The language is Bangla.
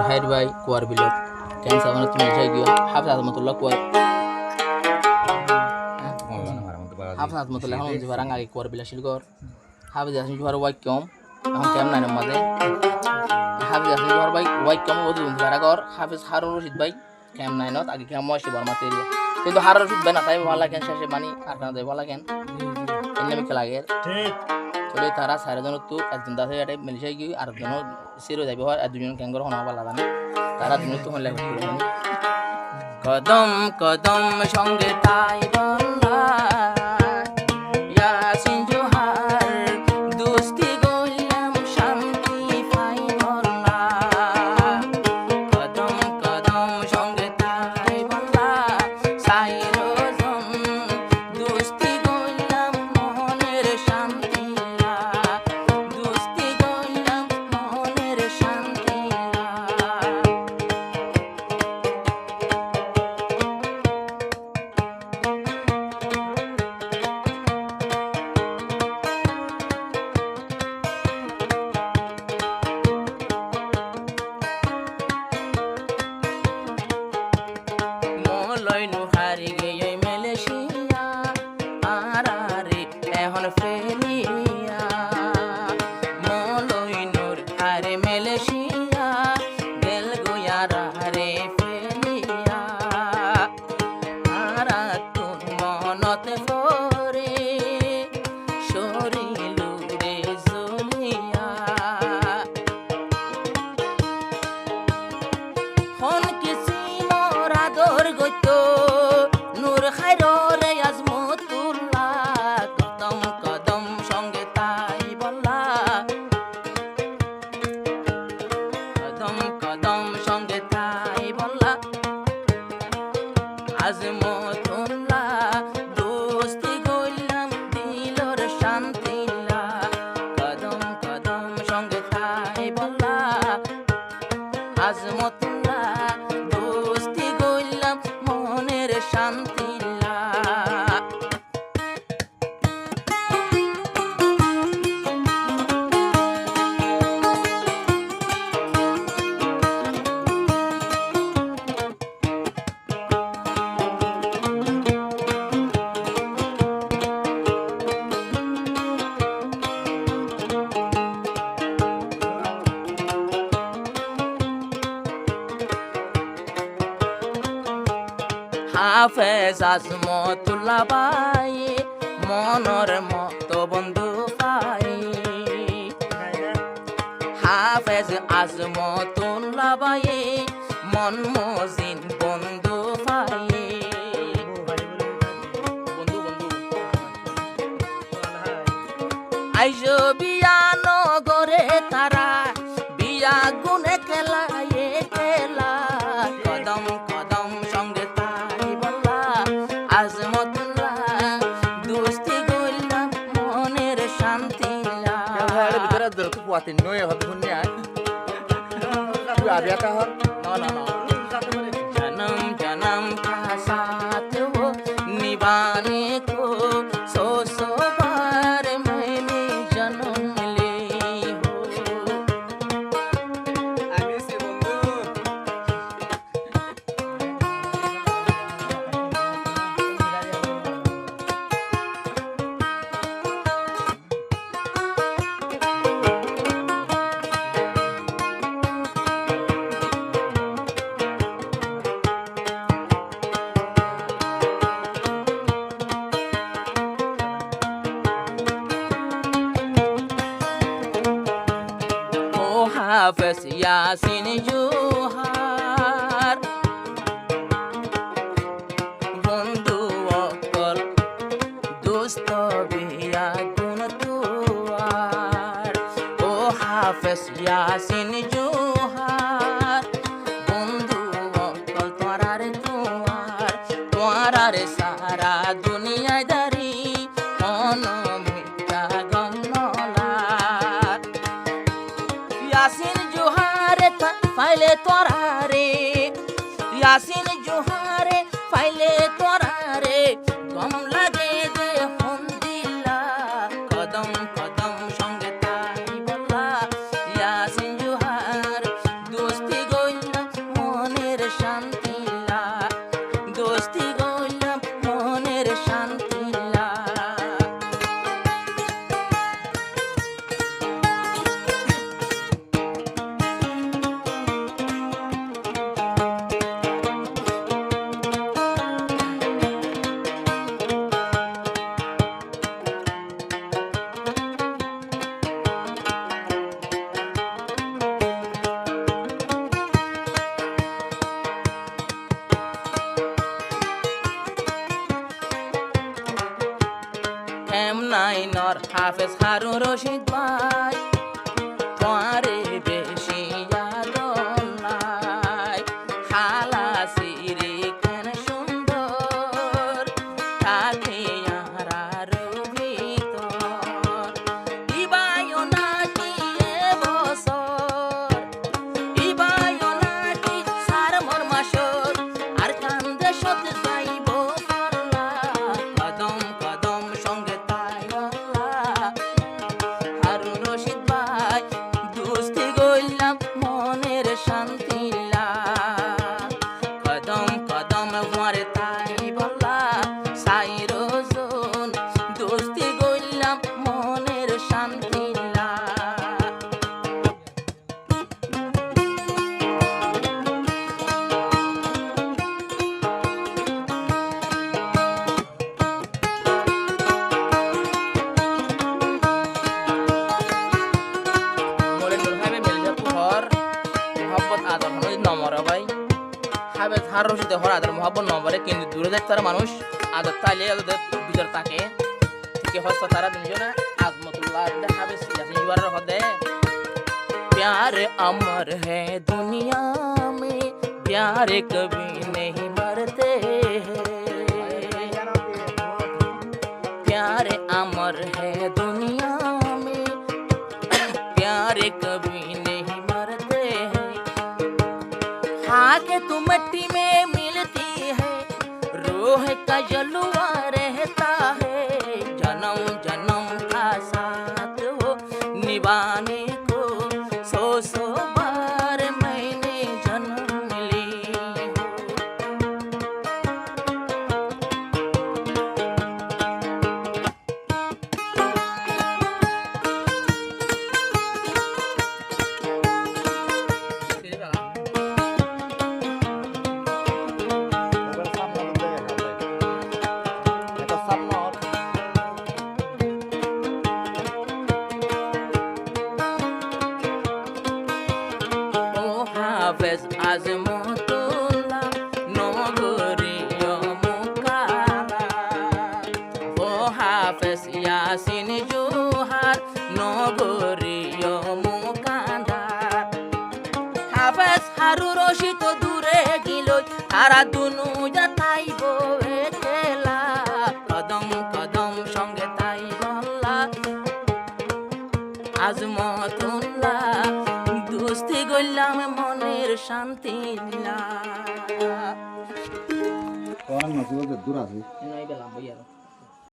হাইড ভাই কুয়ার বিলত ক্যান্সার মানে তুমি যাই গিয়া হাফিজ আজমতুল্লাহ কুয়ার হাফিজ আজমতুল্লাহ এখন জিবার আগে কুয়ার বিলা শিলগর হাফিজ আসিন জিবার ওয়াইকম এখন কেমন নাই মাঝে হাফিজ আসিন জিবার ভাই ওয়াইকম ওদু জিবারাগর হাফিজ হারুন রশিদ ভাই কেমন নাই নত আগে কেমন মশি বার মাতে এরিয়া কিন্তু হারুন রশিদ ভাই না তাই ভালো লাগেন শেষে বানি আর না তাই ভালো লাগেন এমনি আমি খেলাগের ঠিক চলে তারা চারজন তো একজন দাসে এটা মিলিশাই গিয়ে আরেকজন সিরো যাইব আর দুজন ক্যাঙ্গর হন ভালো লাগে তারা দুজন তো হলে কদম কদম সঙ্গে তাই বন্ধা ইয়াসিন জোহার দুস্তি গইলাম শান্তি পাই বন্ধা কদম কদম সঙ্গে তাই বন্ধা সাইরোজন দুস্তি গইলাম মনের শান্তি দুস্তি গইলাম মনের শান্তি লইনু হারি গিয়ে মেলেশিয়া আরারে এখন ফেলিয়া মলইনুর হারে মেলেশিয়া গেল গুয়ারা রে ফেলিয়া আরা তোর মনতে পরে শরীলু রে জলিয়া হন কিসি মোর আদর গইত নূর খাইরে আজমতুল্লাহ কদম কদম সঙ্গে তাই বল্লা কদম কদম সঙ্গে তাই বল্লা আজমতুল্লাহ দোস্তি গইলাম দিলর শান্তিলা কদম কদম সঙ্গে তাই বল্লা আজমতুল্লাহ দোস্তি গইলাম মনের শান্তিলা হাফেজ আজমতুল্লাহ ভাই মনের মতো বন্ধু পাই হাফেজ আজমতুল্লাহ ভাই মন মজিন বন্ধু পাই বন্ধু বন্ধু আইজো বিয়া নগরে তারা বিয়া গুনে খেলায়ে খেলা কদম কদম সঙ্গে তাই বল্লা আজমতুল্লাহ দোস্তি গইলাম মনের শান্তিলা ভিতরে দরক পুয়াতি নয় হত শুনি আই তুই আবিয়া কা হর না না না জনম জনম কা সাথ হো নিভানে কো সো সো বার मैंने जन्म ली हो আমি সে বন্ধু হাফেজ ইয়াসিন জোহার বন্ধু অকল দোস্ত বিয়া গুণ তুয়ার ও হাফেজ ইয়াসিন জোহার বন্ধু অকল তোরারে তুয়ার তোরারে সারা দুনিয়ায় দারি অনমিতা গমনলার ইয়াসিন জোহারে ফাইলে তোরারে ইয়াসিন জোহারে ফাইলে তোরারে গম লাগে যে হন দিলা কদম কদম সঙ্গে তাই বল্লা ইয়াসিন জোহার দোস্তি গো হাফেজ হারুন রশিদ ভাই তোমারে বেশি আদর নাই হালা সিরে কেন সুন্দর থাকে আর ভিতর ইবায়ও নাকি এবছর ইবায়ও নাকি সার মোর মাসর আর কান্দে সত যাইব পাল্লা কদম কদম সঙ্গে তাই হারুন রশিদ ভাই দুস্তি গইলাম মনের শান্তি লা কদম কদম ঘরে তাই বলা সাই রোজন দুস্তি গইলাম মনের শান্তি লা মোরে নূর ভাই মির্জাপুর হর মোহাম্মদ আদর হন নম্বর ভাই হাফেজ হারুন রশিদ হর আদর মোহাম্মদ নম্বরে কিন্তু দূরে দেখতে তারা মানুষ আদর তাইলে আদর ভিতর থাকে কি হস্ত তারা দুজনে আজমতুল্লাহ হাফেজ ইয়াসিন জুয়ারের হদে प्यार अमर है दुनिया में प्यार कभी नहीं मरते हैं प्यार अमर है दुनिया में प्यार कभी नहीं मरते हैं आके तुम मिट्टी में मिलती है रूह का जलवा रहता है जन्म जन्म का साथ हो निभाने को सौ बार मैंने जन्म ली হাফেজ আজমতুল্লাহ নগরীয় মুকালা ও হাফেজ ইয়াসিন জোহার নগরীয় মুকালা হাফেজ হারুন রশিদ দূরে গিল তারা দুনু যাতাইব একলা কদম কদম সঙ্গে তাই বল্লা আজমতুল্লাহ দুস্তি গইলাম মনের শান্তি লা Orang masih ada durasi. নই বেলা বইয়ার